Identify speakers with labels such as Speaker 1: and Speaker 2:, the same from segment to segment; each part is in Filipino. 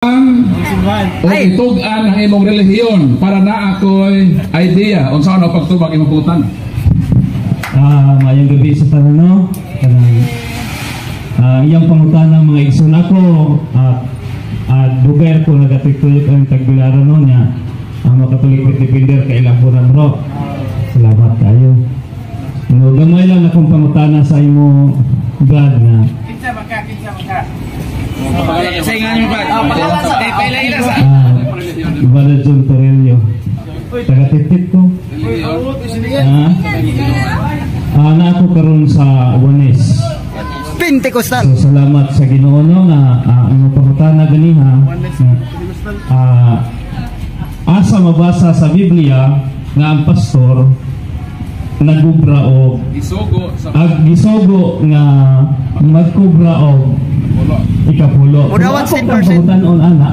Speaker 1: o itugan ang imong relihiyon para na ako'y idea unsa ano pagtubag imong putan.
Speaker 2: Mayong gabi sa tanan iyang pangutanang mga igsoon ako dugar ko nagatuyok ang tagbilaran no niya ang makatulik depender kay ilang buwan bro. Salamat kayo. No gamay lang akong pangutana sa imo brad na
Speaker 3: kinsa maka sa ingan mo ba? Paila sa
Speaker 2: Brother John Torello taga-titip ko na ako karon sa Juanes
Speaker 4: Pentecostal.
Speaker 2: so salamat sa Ginoo no na ang pangutana ganiha asa mabasa sa Biblia nga ang pastor nagubra og gisogo nga magkubra og ikapulo.
Speaker 4: Unawan 10%.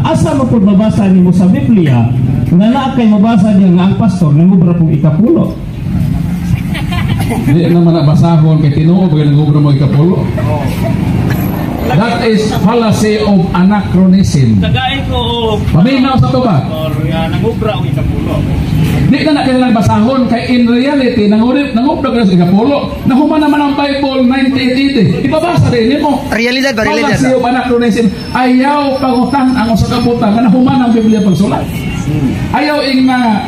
Speaker 2: Asa mo pud mabasa nimo sa Biblia nga naa kay mabasa diya nga ang pastor nagubra og ikapulo?
Speaker 1: Di naman nabasahon kay tinuod kay nagubra mo ikapulo. That is fallacy of anachronism.
Speaker 3: Tagay ko
Speaker 1: Paminaw sa tuba.
Speaker 3: or nangubra og ikapulo.
Speaker 1: Di ka na kailangan basahon kay in reality nangubra ka sa ikapulo. Nahuman naman ang Bible 9880. Ibabasa din mo.
Speaker 4: Realidad ba?
Speaker 1: Fallacy
Speaker 4: Realidad.
Speaker 1: of anachronism. Ayaw pangutan ang usa ka butang nga nahuman ang Biblia pagsulat. Ayaw ing na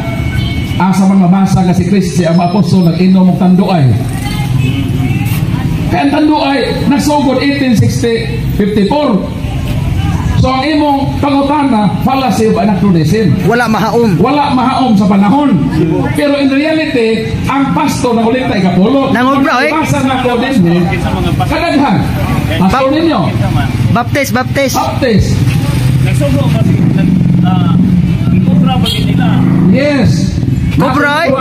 Speaker 1: asa man mabasa nga si Kristo ang mga apostol nag-inom og tanduay. Kaya ang tanduay nagsugod 1854. So ang imong pangutana fallacy of anachronism.
Speaker 4: Wala mahaom.
Speaker 1: Wala mahaom sa panahon. Pero in reality, ang pastor na ulit ay ikapulo.
Speaker 4: Nangubra, eh?
Speaker 1: Basa na ko din kadaghan. Pastor ninyo.
Speaker 4: Baptist.
Speaker 1: Baptist.
Speaker 3: Nagsugo ba nangubra ba nila?
Speaker 1: Yes.
Speaker 4: Mubra, eh?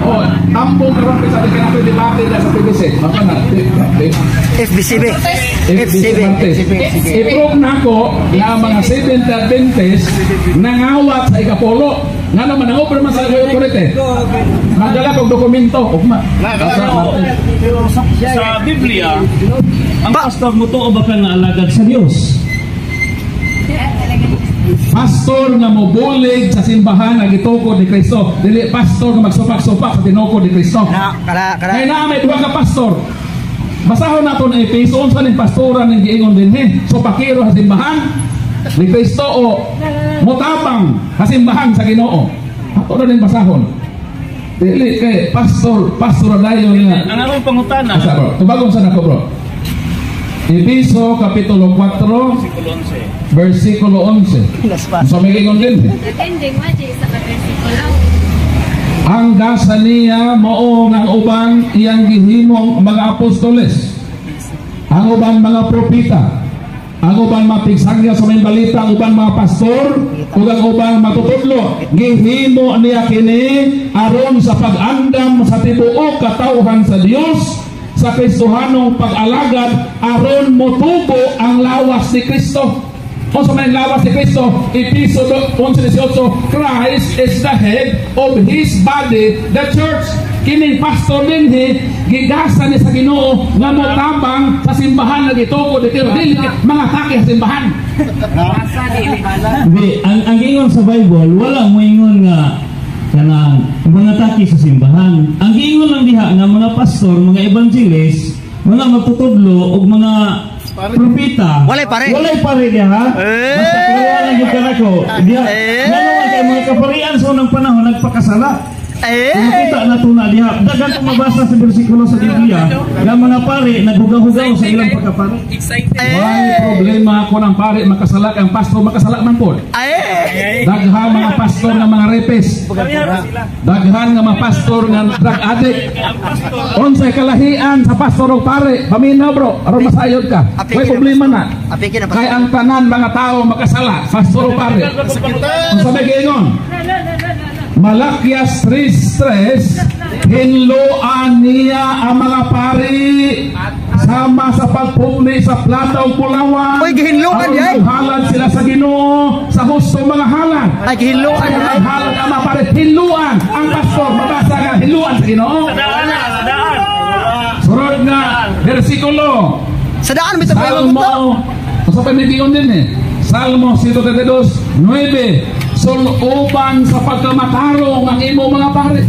Speaker 1: Oh, tampong karon sa kanapay debate sa PBC. Maka na.
Speaker 4: FBCB.
Speaker 1: I-prove na ko na mga Seventh Adventist nangawat sa ikapulo. Nga naman nangobra man sa authority. Magdala kong dokumento. Ugma.
Speaker 3: Pero sa Biblia, ang pastor mo to o baka nga alagad
Speaker 2: Sa Dios.
Speaker 1: Pastor nga mobulig sa simbahan nga gitukod ni Kristo. Dili pastor nga magsupak-supak sa tinukod ni Kristo. Kaya na may duha ka pastor. Basahon nato na Efeso unsa ning pastoran ning giingon dinhi. Supakiro sa simbahan ni Kristo o motabang sa simbahan sa Ginoo. Ato na ning basahon. Dili kay pastor dayon nga.
Speaker 3: ang akong pangutana.
Speaker 1: Asa bro? Tubagong sa nako bro. Efeso kapitulo 4 versikulo 11. So may ingon din.
Speaker 5: Depending waji sa versikulo.
Speaker 1: Ang gasa niya mao ng ubang iyang gihimong mga apostoles, ang ubang mga propeta, ang ubang mga pigsangya sa may balita, ang ubang mga pastor, ug ang ubang matutudlo. Gihimo niya kini aron sa pag-andam sa tibuok katawhan sa Dios, sa Kristohanong pag-alagad aron motubo ang lawas ni Kristo. Kung sa may lawas ni Kristo, Efeso 11:18, Christ is the head of His body, the church. Kining pastor dinhi gigasa ni sa Ginoo nga motabang sa simbahan nga gitukod dito dili mga atake sa simbahan.
Speaker 2: Ang ingon sa Bible wala mo ingon nga kanang mga taki sa simbahan. Ang giingon lang diha nga mga pastor, mga evangelist, mga magtutudlo ug mga propeta.
Speaker 4: Walay pare
Speaker 2: diha ha. Basta kaya lang yung kanako. Diha. Ngano kay mga kaparian sa unang panahon nagpakasala. Nakita na ito na diha. Dagan kung mabasa sa bersikulo sa Biblia nga mga pare naghugaw-hugaw sa ilang pagkapare.
Speaker 1: May problema ako ng pare makasala ang pastor makasala man po. Daghan mga pastor nga mga rapist. Daghan nga mga pastor nga drug addict. Unsay kalahian sa pastor ug pare? Paminaw bro, aron masayod ka. May problema na. Kay ang tanan mga tao makasala, pastor ug pare. Unsa may giingon? Malakyas 3:3, hinloan niya ang mga pari sama sa pagpumli sa plata o pulawan.
Speaker 4: Uy, gihinloan yan.
Speaker 1: Halad sila sa Ginoo sa husto mga halad.
Speaker 4: Ay, gihinloan yan.
Speaker 1: Halad ang mga pari, hinluan ang pastor. Mabasa nga, hinluan sa Ginoo. Surod nga, versikulo.
Speaker 4: Sa daan, may tabi
Speaker 1: Salmo, sa pamitingon din Salmo 132:9, suluban sa pagkamatarong ang imo mga pare.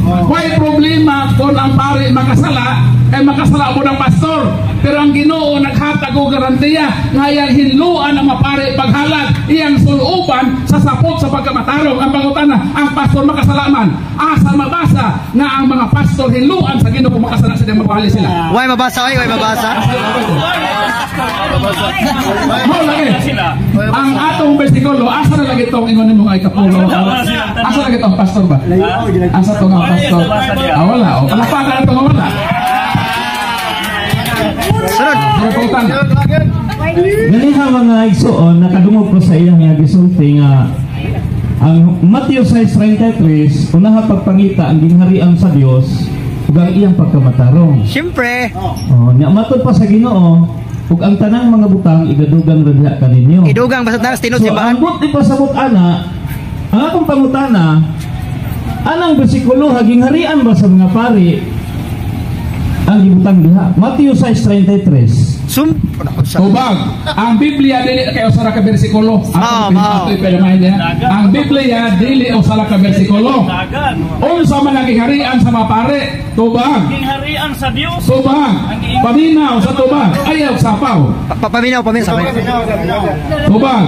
Speaker 1: May problema kung ang pare makasala, makasala mo ng pastor. Pero ang Ginoo naghatag og garantiya nga iyang hinluan ang mapare paghalad, iyang suluban sa sapot sa pagkamatarong. Ang pangutana, ang pastor makasala man, asa mabasa nga ang mga pastor hinluan sa Ginoo kung makasala sila, mapahali sila.
Speaker 4: Way mabasa, way mabasa.
Speaker 1: Lagi. Ang atong bersikulo, asa na lagi itong ingon mo ay kapulo? Asa lagi itong pastor ba? Asa itong mga pastor? Wala. Wala pa ka itong wala.
Speaker 4: Sunod.
Speaker 2: Ganiha mga igsoon, nakadungog ko sa iyang nga gisulti nga ang Matthew 6:33, unaha pagpangita ang gingharian sa Dios ug ang iyang pagkamatarong.
Speaker 4: Siyempre.
Speaker 2: Nya matod pa sa Ginoo ug ang tanang mga butang igadugang radya kaninyo.
Speaker 4: Idugang basta na tinod
Speaker 2: So
Speaker 4: simbahan.
Speaker 2: ang buti pasabot ana, ang akong pangutana, anang bersikulo haging harian ba sa mga pari ang gibutang diha? Matthew 6:33.
Speaker 1: Tubag, ang Biblia dili kayo sa ka bersikulo. Ang Biblia dili o sa ka bersikulo. Unsa man ang giharian sa mga pare? Tubag.
Speaker 3: Gingharian sa Dios.
Speaker 1: Tubag. Paminaw sa tubag. Ayaw sapaw.
Speaker 4: Paminaw sabay.
Speaker 1: Tubag.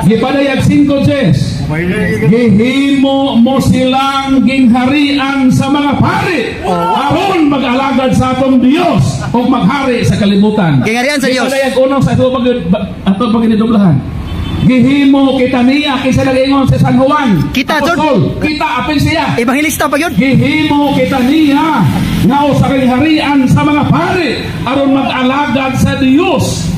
Speaker 1: Gipadayag 5:10. Gihimo mo silang gingharian sa mga pare aron mag-alagad sa atong Dios o maghari sa kalibutan.
Speaker 4: Gingharian sa Dios.
Speaker 1: Gipadayag unong sa ato pagginidoblahan. Gihimo kita niya kaysa nag-ingon sa San Juan.
Speaker 4: Kita,
Speaker 1: Apostol, kita apil siya.
Speaker 4: Evangelista pa yun.
Speaker 1: Gihimo kita niya nga sa gingharian sa mga pare aron mag-alagad sa Dios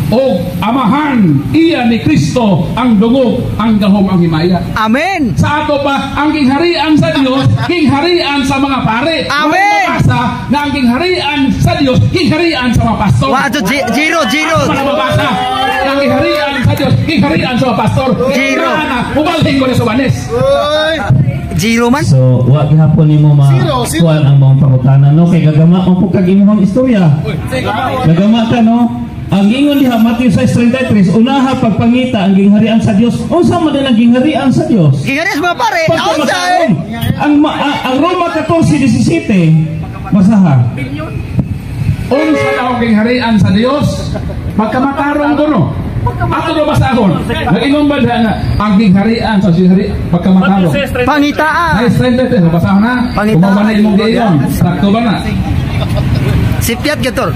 Speaker 1: o amahan iya ni Kristo ang dungog ang gahom ang himaya.
Speaker 4: Amen.
Speaker 1: Sa ato pa ang gingharian sa Dios, gingharian sa mga pare.
Speaker 4: Amen.
Speaker 1: Mabasa na ang gingharian sa Dios, gingharian sa mga pastor.
Speaker 4: Wato zero.
Speaker 1: Mabasa ang gingharian sa Dios, gingharian sa mga pastor.
Speaker 4: Zero.
Speaker 1: Mubalhin ko na sa Banes.
Speaker 4: Zero man.
Speaker 2: So, wa gihapon nimo kuan ang mga pangutanan no kay gagama ang pugkag imong istorya. Gagama ka no. Ang ingon diha Matthew 6:33, unaha pagpangita ang gingharian sa Dios. Unsa man ang gingharian sa Dios?
Speaker 4: Gingharian sa mga pare.
Speaker 2: Pagkamatarong. Ang Roma 14:17 basaha.
Speaker 1: Unsa daw ang gingharian sa Dios? Pagkamatarong kuno. Ato na basahon. Nag-ingon ba nga ang gingharian sa Dios pagkamatarong?
Speaker 4: Pangitaan.
Speaker 1: Ay, strength ito. Basahon na.
Speaker 4: Pangitaan.
Speaker 1: Kumabana imong giyon. Sakto ba na?
Speaker 4: Sipiat gator.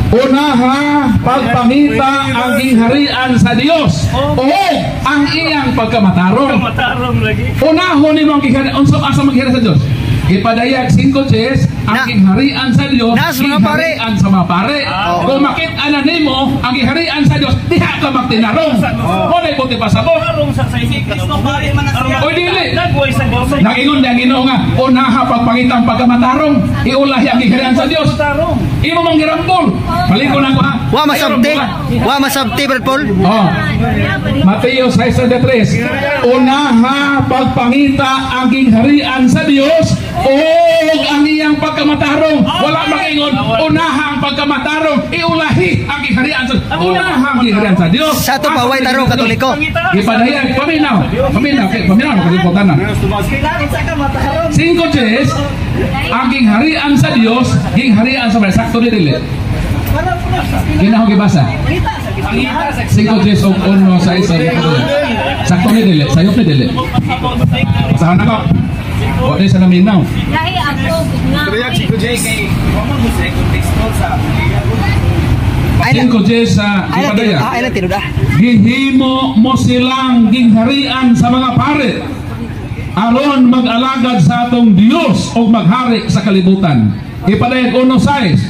Speaker 1: Unaha pagpangita ang gingharian sa Dios o ang iyang pagkamatarong.
Speaker 3: Matarong lagi.
Speaker 1: Unahon nimo ang gingharian. Unsa asa maghari sa Dios? Ipadayag 5:10 ang gingharian sa Dios,
Speaker 4: Nas mga pare.
Speaker 1: gingharian sa mga pare. Kung makita na nimo ang gingharian sa Dios, diha ka magtinarong. Mo na ibuti pasabot.
Speaker 3: Tarong sa Kristo pare man siya.
Speaker 1: O dili.
Speaker 3: Nagway sa Dios.
Speaker 1: Nagingon niya Ginoo nga, unaha pagpangita ang pagkamatarong, iulahi ang gingharian sa Dios.
Speaker 3: Tarong.
Speaker 1: Imo mang girambol. Palingon ako ha.
Speaker 4: Wa masabti Brad Paul.
Speaker 1: Oh. Mateo 6:33. Unaha pagpangita ang gingharian sa Dios o ang iyang pagkamatarong. Wala makingon. Unaha ang pagkamatarong, iulahi ang gingharian sa Dios. Unaha ang gingharian sa Dios.
Speaker 4: Sa to paway tarong Katoliko.
Speaker 1: Ipadayag paminaw. Paminaw kalibutan na. 5:10 ang gingharian sa Dios, gingharian sa sakto ni dili. Ginahog ibasa. 5:10 og 1 sa isa. Sakto ni dili, sayop ni dili. Basahan ako. Wa di sa naminaw.
Speaker 5: Lahi ako nga.
Speaker 1: 5:10 sa ipadaya.
Speaker 4: Ay lang tinod ah.
Speaker 1: Gihimo mo silang gingharian sa mga pare aron mag-alagad sa atong Dios o maghari sa kalibutan. Ipadayag 1:6.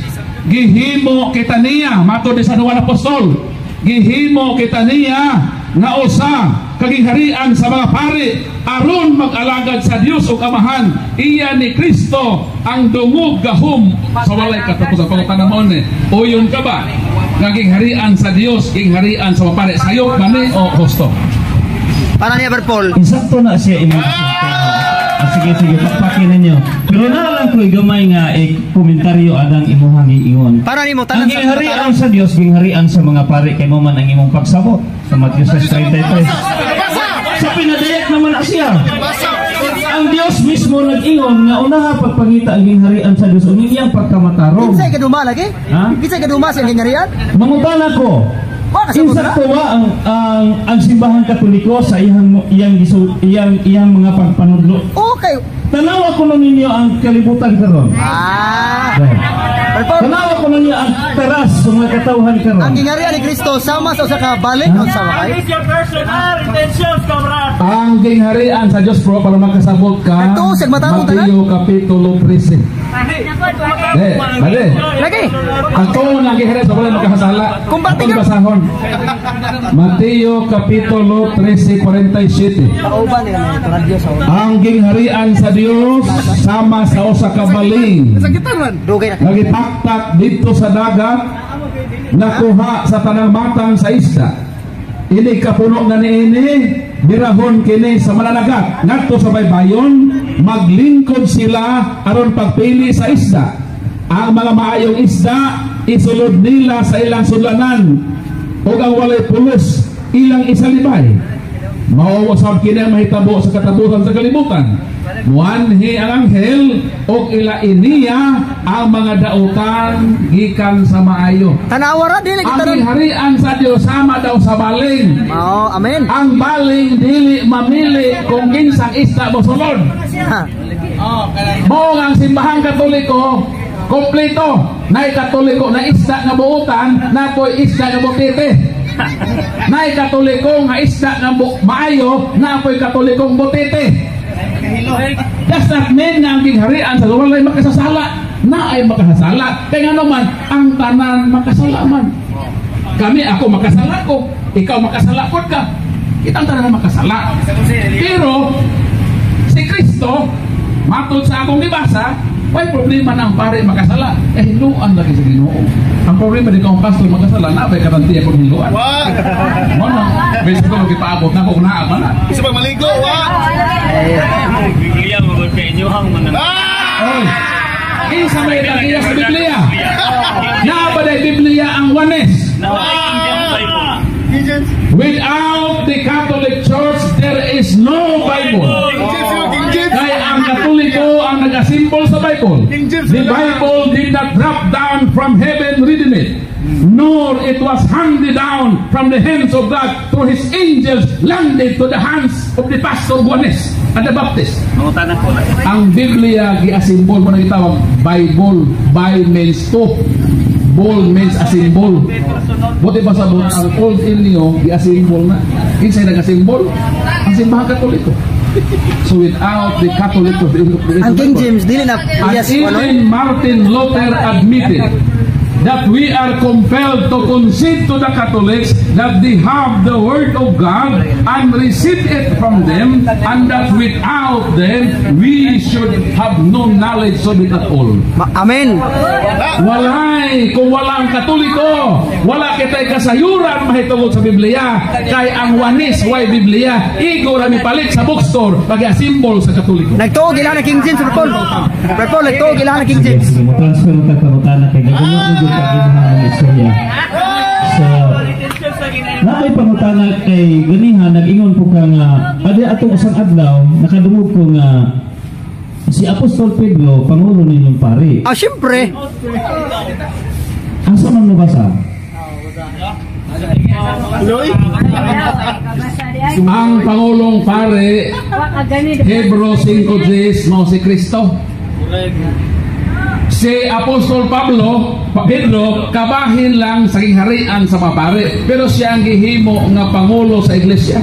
Speaker 1: Gihimo kita niya, matod sa duwa apostol. Gihimo kita niya nga usa kagingharian sa mga pare aron mag-alagad sa Dios ug amahan iya ni Kristo ang dungog gahom sa walay katapusan. Pangutanon ni uyon ka ba nga gingharian sa Dios, gingharian sa mga pare, sayop gani o husto?
Speaker 4: Para niya Brad Paul.
Speaker 2: Insakto na siya imong sige, pakpakin ninyo. Pero nalang ko'y gamay nga komentaryo adang imuhang iingon.
Speaker 4: Para nimo
Speaker 2: Ang
Speaker 4: tanan sa
Speaker 2: gingharian sa Dios, gingharian sa mga pare kay mo man ang imong pagsabot sa Matthew 6:33. Sa pinadayat naman na siya. Ang Dios mismo nag-ingon nga unaha pagpangita ang gingharian sa Dios uning iyang pagkamatarong.
Speaker 4: Kinsay kaduma lagi?
Speaker 2: Ha?
Speaker 4: Kinsay kaduma sa gingharian?
Speaker 2: Mangutana ko. Insakto ba ang simbahan Katoliko sa iyang mga pagpanudlo?
Speaker 4: Okay.
Speaker 2: Tanawa ko nun ninyo ang kalibutan karon. Tanawa ko nun ninyo ang teras sa mga katawhan karon.
Speaker 4: Ang gingharian ni Kristo sama sa usa ka balik o sa wakay?
Speaker 3: Your personal intentions, kamrad.
Speaker 1: Ang gingharian sa Diyos bro, para makasabot ka,
Speaker 4: Ito, segmatang tanan.
Speaker 1: Mateo Kapitulo 13. Bade.
Speaker 4: Lagi.
Speaker 1: Ang tungo ng gingharian sa wala makasala.
Speaker 4: Kung bakit
Speaker 1: Akong
Speaker 4: nga-
Speaker 1: basahon. Mateo Kapitulo 13:47.
Speaker 4: Pauban nila ng radyo sa una.
Speaker 1: Ang gingharian sa Dios sama sa usa ka baling.
Speaker 4: Dugay na.
Speaker 1: Nagitaktak dito sa dagat, nakuha sa tanang matang sa isda. Ini kapuno na niini, birahon kini sa malalagat. Ngadto sa baybayon, maglingkod sila aron pagpili sa isda. Ang mga maayong isda isulod nila sa ilang sudlanan, ug ang walay pulos ilang isalibay. Mauusap kini ang mahitabo sa katabusan sa kalibutan. Muanhi ang anghel o ila iniya ang mga dautan gikan sa maayo.
Speaker 4: Tanawa ra dili
Speaker 1: Ang
Speaker 4: kita ron.
Speaker 1: gingharian sa Dios sama daw sa baling.
Speaker 4: Mao, amen.
Speaker 1: Ang baling dili mamili kung ginsang isda mo sulod.
Speaker 4: Ha.
Speaker 1: Mao nga ang simbahang Katoliko kompleto. Nay Katoliko na isda nga buutan, napoy isda nga butete. Nay Katoliko nga isda nga maayo, napoy Katolikong butete. Does not mean nga ang gingharian sa walay makasasala, na ay makasasala. Kaya nga naman, ang tanan makasala man. Kami, ako makasala ko, ikaw makasala ko ka. Kitang tanan makasala. Pero, si Kristo, matod sa akong libasa, may problema na ang pare makasala. Hiluan lagi sa Ginoo. Ang problema di kong pastor makasala, na ba'y karanti akong hiluan? Ano? May siguro kipaabot na kung naaman na.
Speaker 6: Isa pa maligo, wa?
Speaker 3: Biblia mo ba kayo hang man.
Speaker 1: Oy, isa may tagiya sa Biblia. Nabaday Biblia ang wanes. Without the Catholic Church, there is no Bible. Kaya ang Katoliko ang nag-asimbol sa Bible. The Bible did not drop down from heaven reading it, nor it was handed down from the hands of God through His angels landed to the hands of the pastor Juanes and the Baptist.
Speaker 3: Mangutana ko na.
Speaker 1: Ang Biblia gi-asimbol mo na itawag Bible. By means to. Ball means asimbol. Buti ba sabot ang old inyo gi-asimbol na? Kinsay nag-asimbol? Ang simbahan Katoliko. So without the Catholic of the
Speaker 4: Ang King James dili na
Speaker 1: and
Speaker 4: yes ano?
Speaker 1: even Martin Luther admitted that we are compelled to concede to the Catholics that they have the Word of God and receive it from them, and that without them we should have no knowledge of it at all.
Speaker 4: Amen.
Speaker 1: Walay, kung wala ang Katoliko, wala kita'y kasayuran mahitungod sa Biblia. Kay ang wanis, way Biblia, igo rami palit sa bookstore, pag-asimbol sa Katoliko.
Speaker 4: Nagtuog ilang na King James, Brother Paul, nagtuog ilang na King James.
Speaker 2: Sige, transfer mo kagkamutana kay gagawin mo yung pag-ibahan ng istorya. So, nakay pangutana kay ganihan, nag-ingon po ka nga, adi atong isang adlaw, nakadungog ko nga, si Apostol Pedro, pangulo ninyong pari.
Speaker 4: Ah, syempre.
Speaker 2: Asa man nabasa?
Speaker 1: Ang Pangulong Pare, Hebrew 5:10 mo si Kristo. Si Apostol Pedro, kabahin lang sa gingharian sa papare, pero siya ang gihimo nga pangulo sa iglesia.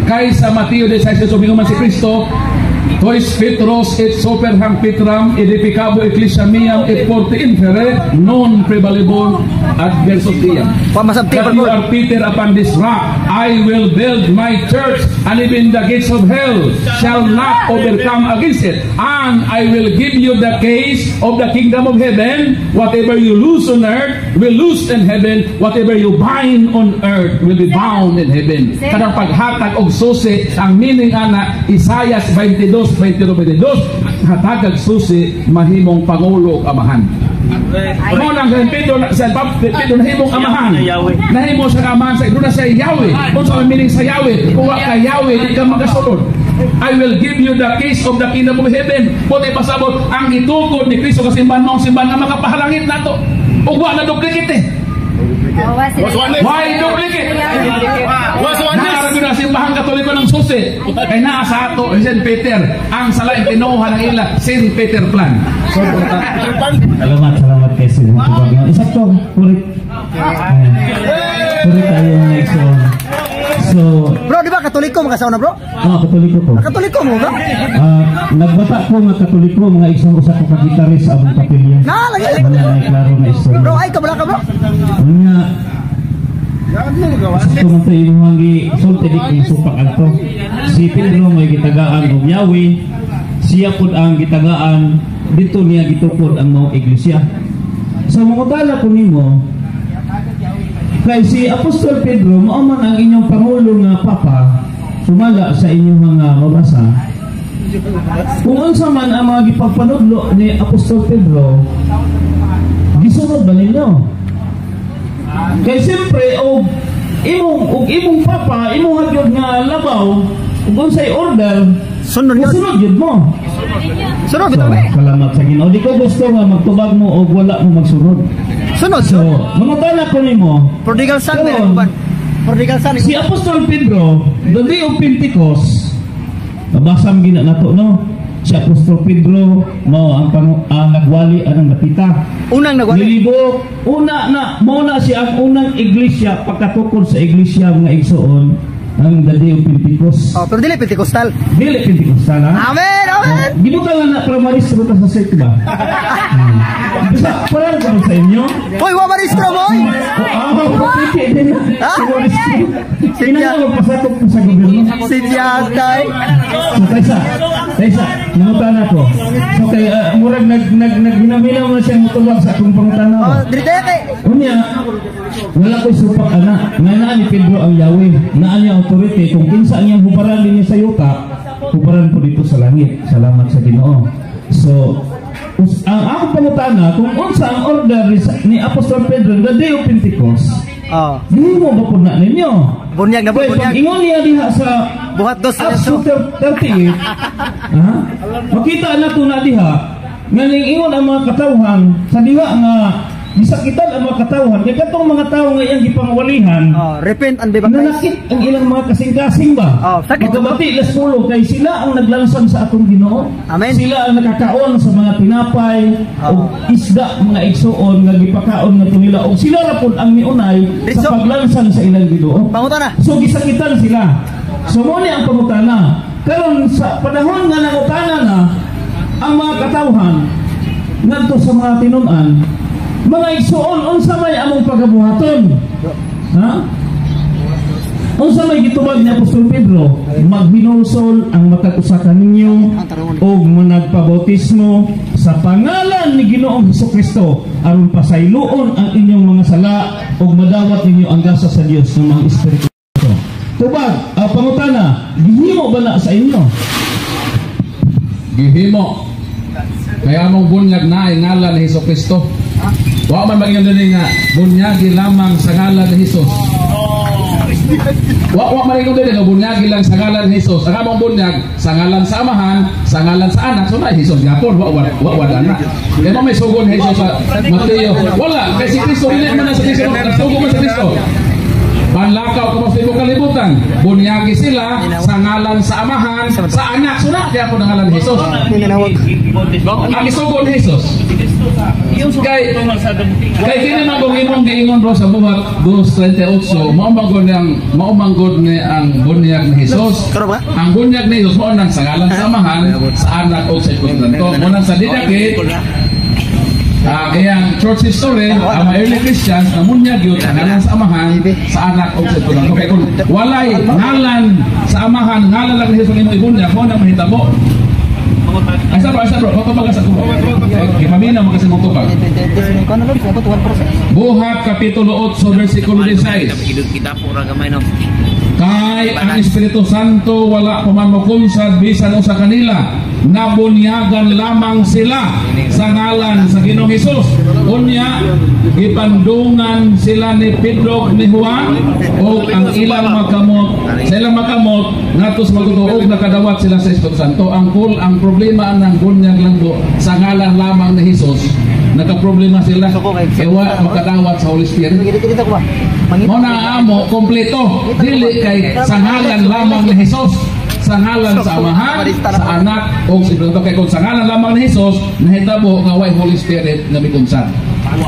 Speaker 1: Kay sa Mateo 16 suminguman si Kristo, Tois Petros et superham Petram edificabo ecclesia miam et forte infere non prevalebon adversus diam.
Speaker 4: Pamasabti,
Speaker 1: That you
Speaker 4: Brother Paul.
Speaker 1: are Peter, upon this rock I will build my church, and even the gates of hell shall not overcome against it. And I will give you the keys of the kingdom of heaven. Whatever you loose on earth will loose in heaven. Whatever you bind on earth will be bound in heaven. Kadang paghatag og susi, ang meaning ana Isaiah 22 22:22 hatagag susi mahimong pangulo ug amahan. Mo nang Pedro nahimong amahan. Nahimo sa amahan sa doon sa Yahweh. Kung sa meaning sa Yahweh, kuha ka Yahweh di ka magasulod. I will give you the keys of the kingdom of heaven. Puti pasabot ang itukod ni Kristo kasi simbahan mong simbahan na makapahalangit nato. Ug wa na duplicate eh. Why duplicate? Nakarabi na simbahan Katoliko ng susi. Kaya naa sa ato, St. Peter, ang salain pinuha ng ila, St. Peter plan. So,
Speaker 2: Salamat kay Sir. Isakto, kulit. Kulit tayo next one. So,
Speaker 4: Bro, di ba Katoliko mga sauna, bro?
Speaker 2: Katoliko ko.
Speaker 4: Katoliko mo, bro?
Speaker 2: Nagbata ko nga Katoliko, mga isang usa ko ka gitaris sa abong kapilya.
Speaker 4: Lagi.
Speaker 2: Klaro na istorya.
Speaker 4: Bro, ay kabala ka, bro?
Speaker 2: Nga, ito man tayo yung mga sulti di kong supak alto. Si Pedro may gitagaan o Yahweh, siya po ang gitagaan, dito niya gitukod ang mga iglesia. So makutala ko nimo, kay si Apostol Pedro, maaman ang inyong pangulo nga papa, sumala sa inyong mga mabasa. Kung unsa man ang mga gipagpanudlo ni Apostol Pedro, gisunod ba ninyo? Kaya siyempre, imong papa, imong hagyod nga labaw, kung sa'y order, sunod yun mo.
Speaker 4: Sunod, bitaw ba?
Speaker 2: Salamat sa Ginoo. Di ko gusto nga magtubag mo o wala mo magsunod.
Speaker 4: Sunod.
Speaker 2: So, mga tala ko nimo.
Speaker 4: Prodigal son, Prodigal son.
Speaker 2: Si Apostol Pedro, the day of Pentecost, nabasang gina na to, no? Si Apostol Pedro, ang nagwali anang batita.
Speaker 4: Unang nagwali.
Speaker 2: Nilibok, muna siya ang unang iglesia, pagkatukod sa iglesia mga igsoon, ang the day of Pentecost.
Speaker 4: Pero dili Pentecostal.
Speaker 2: Dili Pentecostal, ha?
Speaker 4: Amen, amen.
Speaker 2: Gibutan na pramaristro ta sa sect ba? Bisa, parang ko sa inyo.
Speaker 4: Hoy, wa maristro, boy.
Speaker 2: Pwede din. Sinang magpasakop ko sa gobyerno.
Speaker 4: Si Diatay.
Speaker 2: So, Taysa, nangutan ako. So, kaya murag naghinamilaw na siya mutulog sa akong pangutana.
Speaker 4: Dritete.
Speaker 2: Unya, wala ko'y supak ana. Nga naa ni Pedro ang Yahweh. Naa niya authority. Kung kinsa niyang hubaran din niya sa yuta, hubaran po dito sa langit. Salamat sa Ginoo. So, ang akong pangutana, kung unsa ang order ni Apostol Pedro the day of Pentecost, hindi mo ba po na ninyo?
Speaker 4: Bunyag na po, bunyag.
Speaker 2: Ingon niya diha sa
Speaker 4: Buhat dos na
Speaker 2: Acts 38. Makita na ito na diha, nga ingon ang mga katawhan, sa diha nga, gisakitan ang mga katawhan, kaya katong mga tao nga iyang gipangwalihan,
Speaker 4: repent and be baptized.
Speaker 2: nanakit ang ilang mga kasing-kasing ba?
Speaker 4: Sakit.
Speaker 2: Magkabati, las pulo, kay sila ang naglansan sa atong Ginoo.
Speaker 4: Amen.
Speaker 2: Sila ang nakakaon sa mga tinapay, o isda, mga igsoon, nga gipakaon nga ito nila, o sila rapon ang niunay sa paglansan sa ilang Ginoo.
Speaker 4: Pangutana.
Speaker 2: So gisakitan sila. So muli ang pangutana. Karon sa panahon nga nangutana na ang mga katawhan ngadto sa mga tinunan, mga igsoon, unsa may among pagabuhaton? Ha? Unsa may gitubag ni Apostol Pedro? Maghinulsol ang matag usa kaninyo og managpabautismo sa pangalan ni Ginoong Hesukristo aron pasayloon ang inyong mga sala og madawat ninyo ang gasa sa Dios ng mga espiritu. Tubag, pangutana, gihimo ba na sa inyo?
Speaker 1: Gihimo. Kaya mong bunyag na ay ngalan ni Hesukristo. Wa man maging din nga bunyagi lamang sa ngalan ni Jesus. Wa man maging din nga bunyagi lang sa ngalan ni Jesus. Ang among bunyag sa ngalan sa Amahan, sa ngalan sa Anak, so na Jesus gyapon wa na. Kaya mo may sugon Jesus sa Mateo. Wala, kasi Kristo dili man sa Kristo, sugon man sa Kristo. Panlakaw kung sa ibang kalibutan, bunyagi sila sa ngalan sa Amahan, sa Anak, so na gyapon ang ngalan ni Jesus. Ang isugon ni Jesus. Kay kini man kung imong giingon bro sa buhat 2:38, maumanggod ni ang bunyag ni Jesus. Ang bunyag ni Jesus mo nang sa ngalan sa Amahan, sa Anak ug sa Espiritu Santo. Mo nang sa didakit kaya ang church history, ang mga early Christians na bunyag yun ang ngalan sa Amahan, sa Anak ug sa Espiritu Santo. Kaya kung walay ngalan sa Amahan, ngalan lang ni Jesus ang imong ibunyag, mo nang mahitabo. Asa bro, patubag sa kubo. Gipamina mo kasi mong tubag. Buhat Kapitulo 8 versikulo 16.
Speaker 6: Kita po ra gamay no.
Speaker 1: Kay ang Espiritu Santo wala pamanukunsad bisan sa kanila, nabunyagan lamang sila sa ngalan sa Ginoong Hesus. Unya ipandungan sila ni Pedro ni Juan o ang ilang makamot, sa ilang makamot natos magtutuog nakadawat sila sa Espiritu Santo. Ang problema ng bunyag lang do sa ngalan lamang ni Hesus, nagka-problema sila ewa magkadawat sa Holy Spirit. Mo na amo kompleto dili kay sa ngalan lamang ni Hesus, sa ngalan sa Amahan, sa Anak o sa Espiritu. Kay kung sa ngalan lamang ni Hesus nahitabo nga way Holy Spirit nga mikunsan.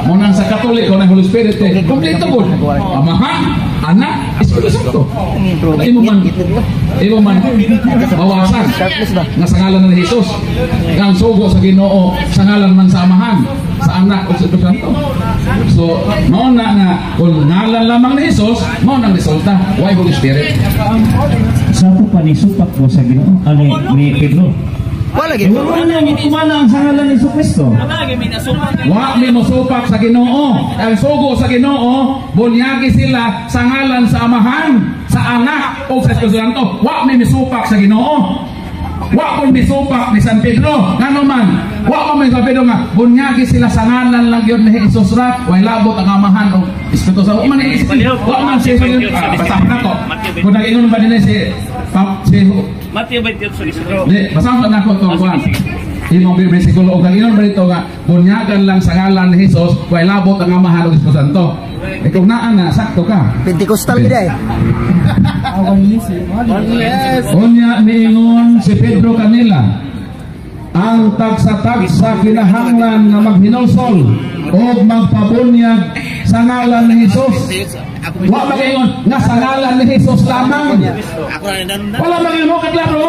Speaker 1: Mo nang sa Katoliko na Holy Spirit kompleto gud, Amahan, Anak, Espiritu Santo. Imo man bawasan nga sa ngalan ni Hesus, ang sugo sa Ginoo sa ngalan man sa Amahan, sa Anak o sa Espiritu Santo. So mao na nga kung ngalan lamang ni Hesus, mao nang resulta way Holy Spirit.
Speaker 2: Sa ito pa ni supak mo sa Ginoo ni Pedro.
Speaker 4: Wala lagi.
Speaker 2: Wala ang sa ngalan ni Kristo.
Speaker 1: Wa mi mosupak sa Ginoo. Ang sugo sa Ginoo, bunyagi sila sa ngalan sa Amahan, sa Anak o sa Espiritu Santo. Wa mi misupak sa Ginoo. Wa kon misupak ni San Pedro. Ngano man? Wa ko may San Pedro nga bunyagi sila sa ngalan lang gyud ni Hesus ra, way labot ang Amahan o Espiritu Santo. Man wa man siya basta na ko. Kung nag-ingon ba din si
Speaker 3: Matthew 28:16.
Speaker 1: Di, basahan na ako itong kuwan. Imong bersikulo o kanino ba ito nga bunyagan lang sa ngalan ni Hesus, way labot ang Amahan o Espiritu Santo. Kung naan na, sakto ka.
Speaker 4: Pentecostal gid ay.
Speaker 1: Unya niingon si Pedro kanila, ang tagsa-tagsa kinahanglan nga maghinusol o magpabunyag sa ngalan ni Hesus. Wa magayon nga sa ngalan ni Hesus lamang. Wala magayon mo kaklaro.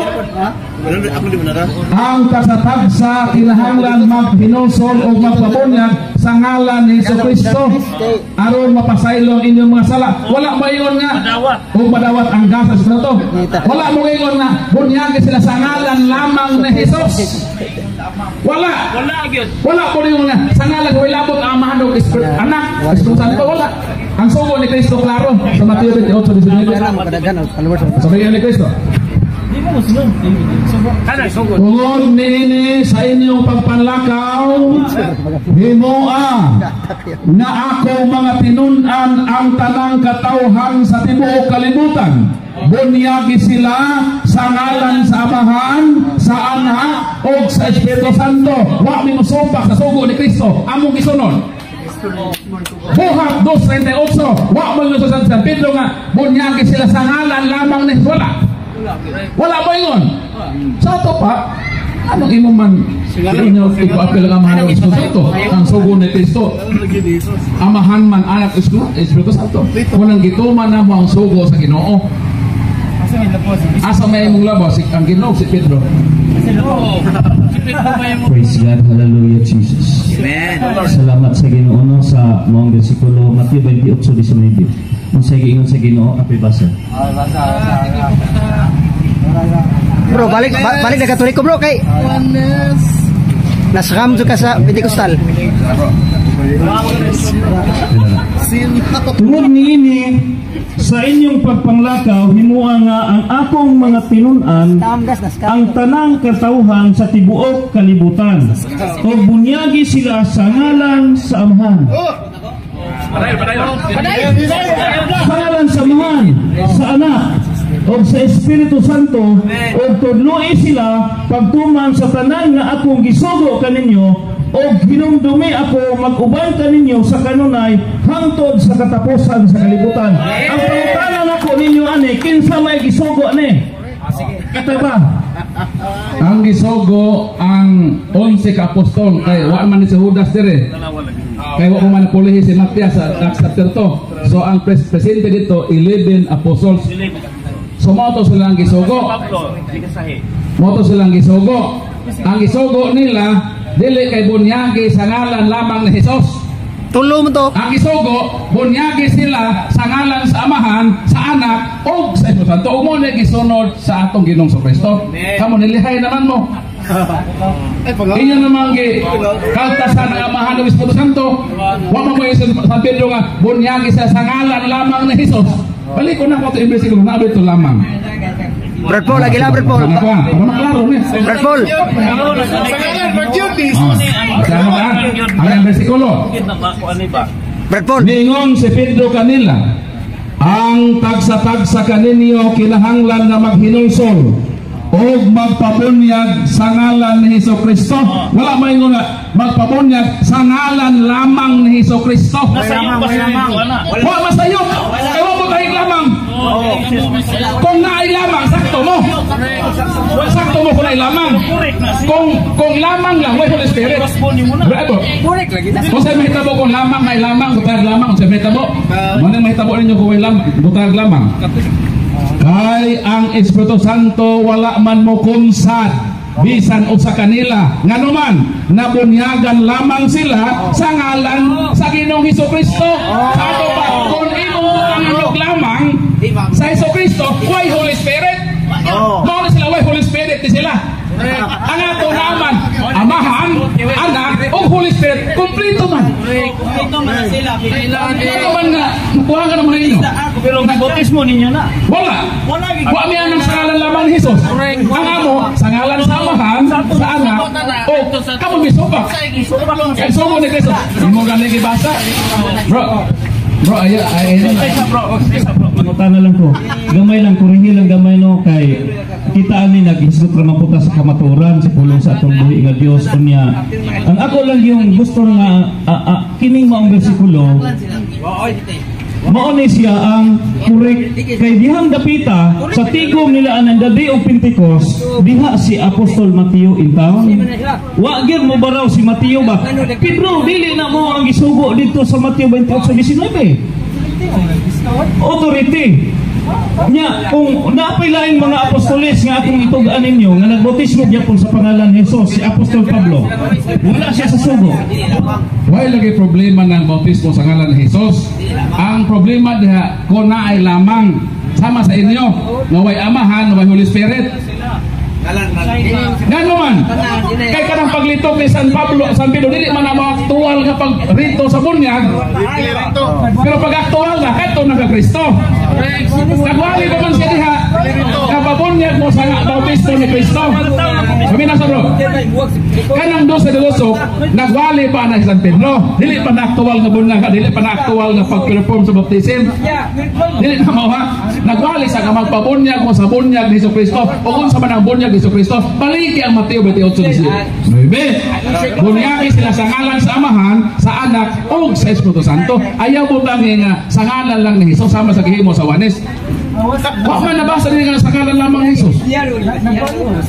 Speaker 1: Ang tagsa-tagsa kinahanglan maghinusol o magpabunyag sa ngalan ni Jesucristo aron mapasaylo inyong mga sala. Wala magayon nga o madawat ang gasa sa to. Wala magayon nga bunyagi sila sa ngalan lamang ni Hesus. Wala po rin nga sa ngalan ko ilabot ang Amahan o Anak Espiritu Santo. Wala. Ang sugo ni Cristo klaro sa Mateo 28:19. Sabihin ni Cristo, tungod nini sa inyong pagpanlakaw himoa na ako mga tinun-an ang tanang katawhan sa tibuok kalibutan. Bunyagi sila sa ngalan sa Amahan, sa Anak o sa Espiritu Santo. Wa mi mosupak sa sugo ni Cristo among gisunod. Buhat 2:38. Wa mo sa San Pedro nga bunyagi sila sa ngalan lamang ni wala ba yun? Sa ito pa, anong imo man inyo ipapil ang Amahan ng Espiritu Santo? Ang sugo ni Cristo, Amahan man, Anak, Espiritu Santo. Kunang gituman na mo ang sugo sa Ginoo. Asa may imong labas ang Ginoo si Pedro.
Speaker 2: Praise God, hallelujah Jesus. Amen. Salamat sa Ginoo no, sa mga bersikulo Matthew 28:19. Kung sa ingon sa Ginoo, apoy basa.
Speaker 4: Bro, balik na Katoliko bro kay nasakam ka sa Pentecostal.
Speaker 2: Tungod niini sa inyong pagpanglakaw himuha nga ang akong mga tinun-an ang tanang katawhan sa tibuok kalibutan o bunyagi sila sa ngalan sa Amahan, sa ngalan sa Amahan, sa Anak o sa Espiritu Santo o tudloi sila pagtuman sa tanan nga akong gisugo kaninyo o hinumdumi ako mag-uban kaninyo sa kanunay hangtod sa katapusan sa kalibutan. Ang pangutanan ako ninyo ani kinsa may gisugo ani? Kataba.
Speaker 1: Ang gisugo ang 11 ka apostol kay wa man si Judas dire. Kay wa man pulihi si Matias sa Acts chapter 2. So ang presente dito 11 apostles. So moto silang gisugo. Moto silang gisugo. Ang gisugo nila dili kay bunyagi sa ngalan lamang ni Hesus.
Speaker 4: Tulo mo to.
Speaker 1: Ang isugo, bunyagi sila sa ngalan sa Amahan, sa Anak, o sa Espiritu Santo. Umo na gisunod sa atong Ginoong Kristo. Kamu nilihay naman mo. Inyo naman kaltasan ng Amahan ng Espiritu Santo. Wa mo sa San Pedro nga bunyagi sila sa ngalan lamang ni Hesus. Balik ko na ko ito bersikulo na ito lamang.
Speaker 4: Brad Paul, lagi lang Brad Paul.
Speaker 1: Ano ka? Para maklaro niya.
Speaker 4: Brad Paul.
Speaker 1: Ano ba? Ang bersikulo.
Speaker 4: Brad Paul.
Speaker 1: Ningon si Pedro kanila, ang tagsa-tagsa kaninyo kinahanglan na maghinulsol o magpabunyag sa ngalan ni Hesukristo. Wala may nga magpabunyag sa ngalan lamang ni Hesukristo. Wala masayok. Ewan mo tayo lamang. Kung naay lamang, sakto mo. Sakto mo kung naay lamang. Kung lamang lang, may Holy Spirit. Kung sa'yo mahitabo kung lamang, naay lamang, butag lamang. Kung sa'yo mahitabo, manang mahitabo ninyo kung may lamang, butag lamang. Kay ang Espiritu Santo wala man mo kumsad bisan o sa kanila nganuman nabunyagan lamang sila sa ngalan sa Ginoong Hesukristo. Ano ba kung imo ang lamang sa Hesukristo why Holy Spirit? Mao na sila why Holy Spirit di sila. Ang ato naman Amahan, Anak o Holy Spirit kompleto man. Ano man nga nakuha ka naman ninyo.
Speaker 3: Pero bautismo ninyo na.
Speaker 1: Wala mi anang sa ngalan lamang ni Jesus. Ang amo sa ngalan sa Amahan, sa Anak o kamo misubak. Kaya sumo ni Cristo. Mo galing ibasa. Bro, ayo
Speaker 2: Mangutan na lang ko. Gamay lang, kurihi lang gamay no kay kita ani nag-isgot ra maputa sa kamaturan sa pulong sa atong buhi nga Dios unya. Ang ako lang yung gusto nga kining maong bersikulo. Mao ni siya ang correct kay dihang dapita sa tigom nila ang the day of Pentecost diha si Apostol Mateo in town. Wa gyud mo baraw si Mateo ba? Pedro dili na mo ang gisugo dito sa Mateo 28:19. Authority. Nya kung naapay laing mga apostoles nga akong itugaan ninyo nga nagbautismo gyapon sa pangalan ni Jesus si Apostol Pablo. Wala siya sa sugo.
Speaker 1: Why lagi problema ng bautismo sa ngalan ni Jesus? Ang problema diha kung naay lamang sama sa inyo nga way Amahan, way Holy Spirit. Ngano man kay kanang paglitok ni San Pedro dili man ang aktual nga pagrito sa bunyag. Pero pag aktual na kadto na ka Kristo. Nagwali pa man siya diha kapabunyag mo sa bautismo ni Kristo. Kami na sa bro kanang dos sa delusok nagwali pa na San Pedro dili pa na aktual nga bunyag, dili pa na aktual nga pag-perform sa baptism, dili na mo ha. Nagwali sa nga magpabunyag mo sa bunyag ni Kristo o kung sa man ang bunyag ni Kristo. Baliki ang Mateo 28:19. Bunyagi sila sa ngalan sa Amahan, sa Anak o sa Espiritu Santo. Ayaw mo tanging sa ngalan lang ni Jesus sama sa gihimo sa Juanes. Wa man nabasa din nga sa ngalan lamang ni Jesus.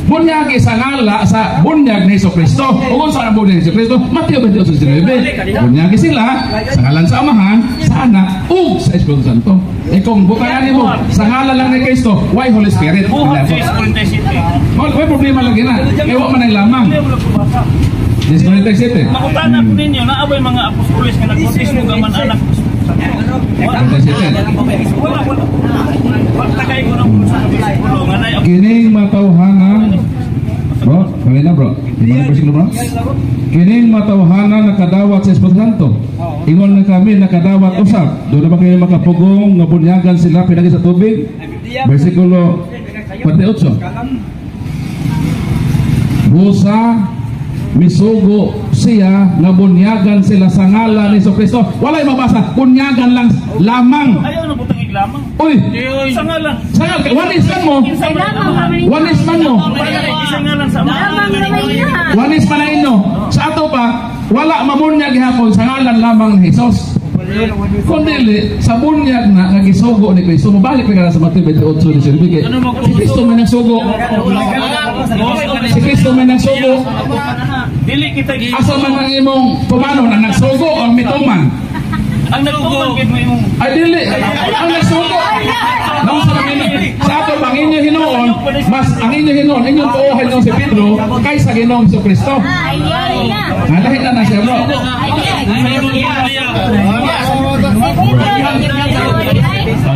Speaker 1: Bunyagi sa ngala sa bunyag ni Kristo. O kung sa bunyag ni Kristo, Mateo 28:19. Bunyagi sila sa ngalan sa Amahan, sa Anak o sa Espiritu Santo. Kung bukayan mo sa ngalan lang ni Kristo, why Holy Spirit? May problema lagi na. Ewa man ang lamang. Disconnect City.
Speaker 3: Makutan na po ninyo na abay mga apostoles nga nagbautismo gaman anak.
Speaker 1: Kining matawhanan bro, kami na bro. Kining matawhanan nakadawat sa Espiritu Santo. Ingon na kami nakadawat usap. Doon na ba kayo makapugong nga bunyagan sila pinagi sa tubig? Versikulo 48. Busa misugo siya nga bunyagan sila sa ngalan ni Kristo. Walay mabasa, bunyagan lang lamang.
Speaker 3: Ayaw na butang iglamang.
Speaker 1: Uy,
Speaker 3: Sa ngalan.
Speaker 1: sa ngalan, wanis man mo. Wanis man mo.
Speaker 3: Sa ngalan sa
Speaker 1: Wanis man na inyo. Sa ato pa, wala mamunyag hapon sa ngalan lamang ni Jesus. Kundi sa bunyag na nagisugo ni Kristo, mabalik na sa Mateo 28:19. Si Kristo may nagsugo. Si Kristo may nagsugo.
Speaker 3: Dili kita
Speaker 1: Asa man ang imong pumano na nagsugo o mituman?
Speaker 3: ang nagtuman gid mo imong
Speaker 1: Ay dili. Ang nagsugo. Nang sa sa ato pang inyo hinuon, mas ang inyo hinuon, inyong tuohan nung si Pedro kaysa Ginoong Kristo. Lahi na siya bro.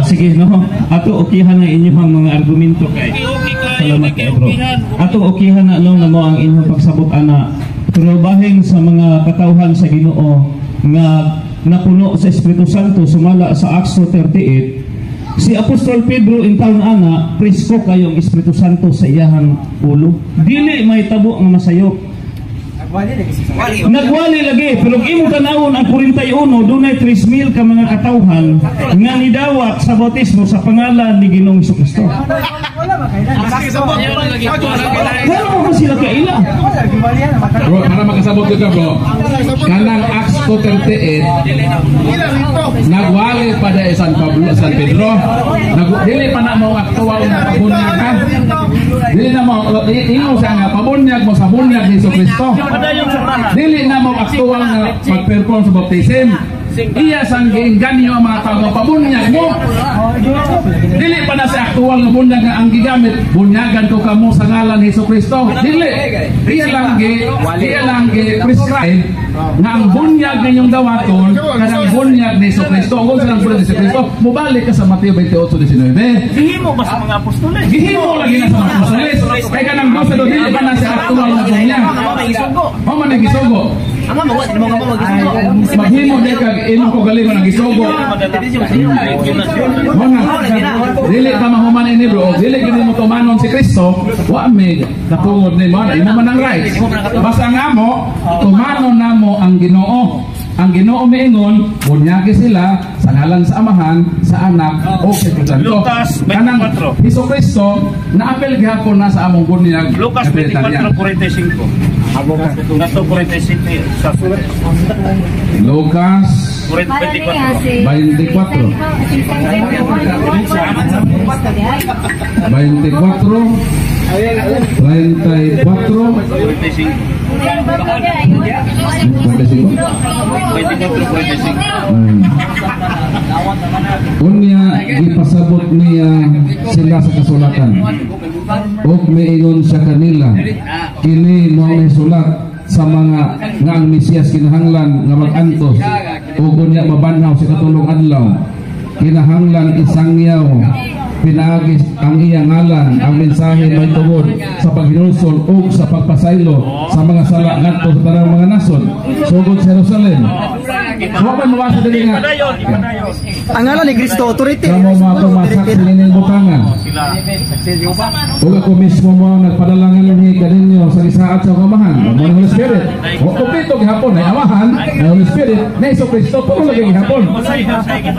Speaker 2: Sige no. Ato okihan na inyong mga argumento kay. Salamat kay bro. Ato okihan na no mo ang inyong pagsabot ana. Pero bahing sa mga katawhan sa Ginoo nga napuno sa Espiritu Santo sumala sa Acts 2:38 Si Apostol Pedro intaon ana presko kayo ang Espiritu Santo sa iyahang ulo. Dili may tabo nga masayop. Nagwali lagi, pero imo tanawon ang 41, dunay 3,000 ka mga katawhan nga nidawat sa bautismo sa pangalan ni Ginoong Jesucristo. Pero mo sila kaila.
Speaker 1: Bro, para makasabot ka bro, kanang Acts 2:38 nagwali pada San Pedro, dili pa na mo aktual na pabunyag ka, dili na mo ino siya nga pabunyag mo sa bunyag ni Jesucristo, dili na mo aktual na mag-perform sa baptism. Iya sang giinganyo ang mga tao pabunyag mo. Dili pa na sa aktual nga bunyag nga ang gigamit. Bunyagan ko kamo sa ngalan ni Jesucristo. Dili. Iya lang prescribe nga ang bunyag ninyong dawaton kanang bunyag ni Jesucristo. Kung saan ang bunyag ni Jesucristo, mubalik ka sa Mateo 28:19.
Speaker 3: Gihimo ba sa mga apostoles?
Speaker 1: Gihimo lagi na sa mga apostoles. Kaya kanang dosa do dili pa na sa aktual nga bunyag. Mo man nagisugo. Maghimo di ka ino ko galing ng isugo. Dili ka mahuman ini bro. Dili gini mo tumanon si Kristo. Wa may katungod ni mo. Imo man ang right. Basta nga mo tumanon na mo ang Ginoo. Ang Ginoo miingon, bunyagi sila sa ngalan sa Amahan, sa Anak o sa Espiritu Santo. Kanang Jesucristo naapil gihapon na sa among bunyag.
Speaker 3: Lucas 24:45. Gato 45 sa
Speaker 1: Lucas
Speaker 3: 24.
Speaker 1: 24. 45. Unya gipasabot niya sila sa kasulatan. Og miingon sa kanila, kini mao may sulat sa mga nga ang Mesiyas kinahanglan nga mag-antos ug unya mabanhaw sa katulong adlaw. Kinahanglan isangyaw pinaagis ang iyang ngalan, ang mensahe may tungod sa paghinulsol ug sa pagpasaylo sa mga sala ngadto sa tanang mga nasod sugod sa Jerusalem. Wa man mawasa dili nga.
Speaker 4: Ang ngalan ni Kristo authority.
Speaker 1: Kamo mga tumasak sa inyong butangan. Ug ako mismo mo nagpadala nga ni kaninyo sa isaat sa Amahan, ang Holy Spirit. O kompleto gihapon ay Amahan, ang Holy Spirit, na Jesucristo puro lagi gihapon.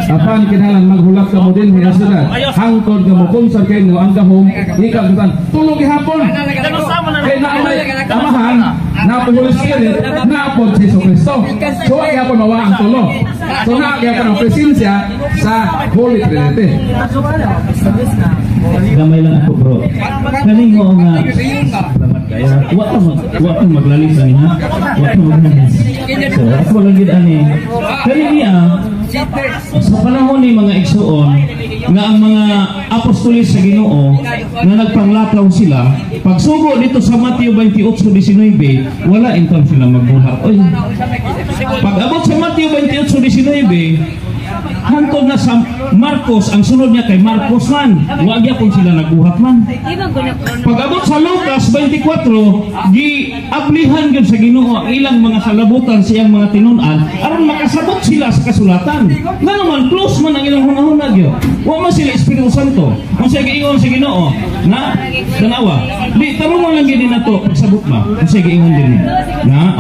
Speaker 1: Apan kinahanglan maghulat ka mo din sa syudad. Hangtod nga mo kung sa kayo ang gahom, ikaw gutan. Tulog gihapon. Kay naamay Amahan, na Holy Spirit, na po si Jesucristo. So ay gihapon mawa ang tulo. So na gihapon ang presensya sa Holy Trinity.
Speaker 2: Gamay lang ako bro. Kaning mo nga kaya wa ta maglalis ani ha. Wa ta maglalis. So ako lang gid ani. Kaning niya sa panahon ni mga igsoon nga ang mga apostoles sa Ginoo nga nagpanglakaw sila, pagsugo dito sa Mateo 28:19, wala inton sila magbuhat. Oy. Pag abot sa Mateo 28:19, hangtod na sa Marcos, ang sunod niya kay Marcos man, wag gyapon sila nagbuhat man. Pag abot sa Lucas 24, gi-ablihan gyud sa Ginoo ang ilang mga salabutan sa iyang mga tinun-an aron makasabot sila sa kasulatan. Nga naman close man ang ilang hunahuna gyud. Wa man sila Espiritu Santo. Kung siya giingon sa Ginoo na tanawa, di taro mo lang gid nato pagsabot ba. Kung siya giingon din na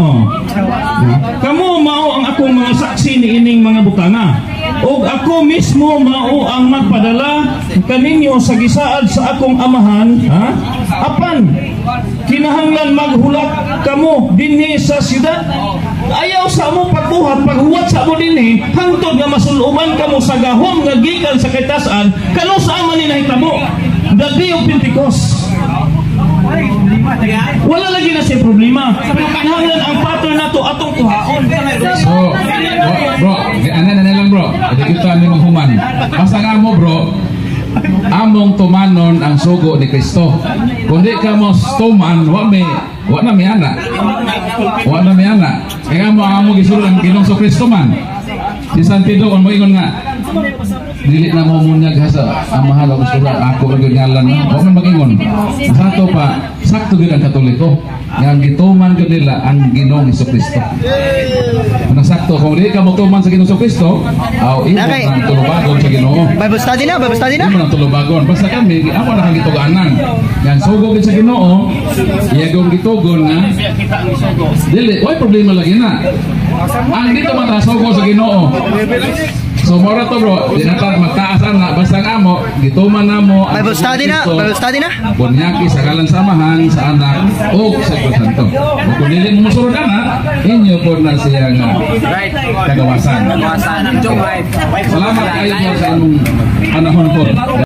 Speaker 2: kamo mao ang akong mga saksi ni ining mga butana. O ako mismo mao ang magpadala kaninyo sa gisaad sa akong Amahan, ha? Apan kinahanglan maghulat kamo dinhi sa syudad. Ayaw sa mo pagbuhat, paghuwat sa mo dinhi hangtod nga masuluban kamo sa gahom nga gikan sa katasan kano sa man ni nahitabo. The day of Pentecost. Wala lagi na siya problema. Pero kinahanglan ang pattern nato atong kuhaon.
Speaker 1: So, bro, ano na lang bro. Ito kita ni maghuman. Basta nga mo bro, among tumanon ang sugo ni Kristo. Kundi ka mo tuman, wa na may anak. Wa na may anak. Kaya mo amo gisulod ang Ginoong Kristo man. Si San Pedro kon mo ingon nga, dili na mo munyag sa Amahan o surat ako ang ngalan. Wa man magingon. karon. Sakto pa, sakto gyud ang Katoliko. Nga gituman gyud nila ang Ginoong Hesukristo. Ano sakto kung di ka motuman sa Ginoong Hesukristo, imo ang tulubagon sa Ginoo.
Speaker 4: Bible study na, Bible study na.
Speaker 1: Imo ang tulubagon. Basta kami, ako na kang gituganan. Yang sugod sa Ginoo, iyagong gitugon nga
Speaker 3: Kita ang isugo.
Speaker 1: dili, why problema lagi na. Ang dito man sugo sa Ginoo. So mora to bro, di na ta magtaasan na basta nga mo, gituman na mo.
Speaker 4: Bible study na, Bible study na.
Speaker 1: Bunyaki sa kalang samahan sa anak o sa Santo. Kung dili mo musulod na, inyo po na siya nga kagawasan. Salamat kayo sa inyong panahon po.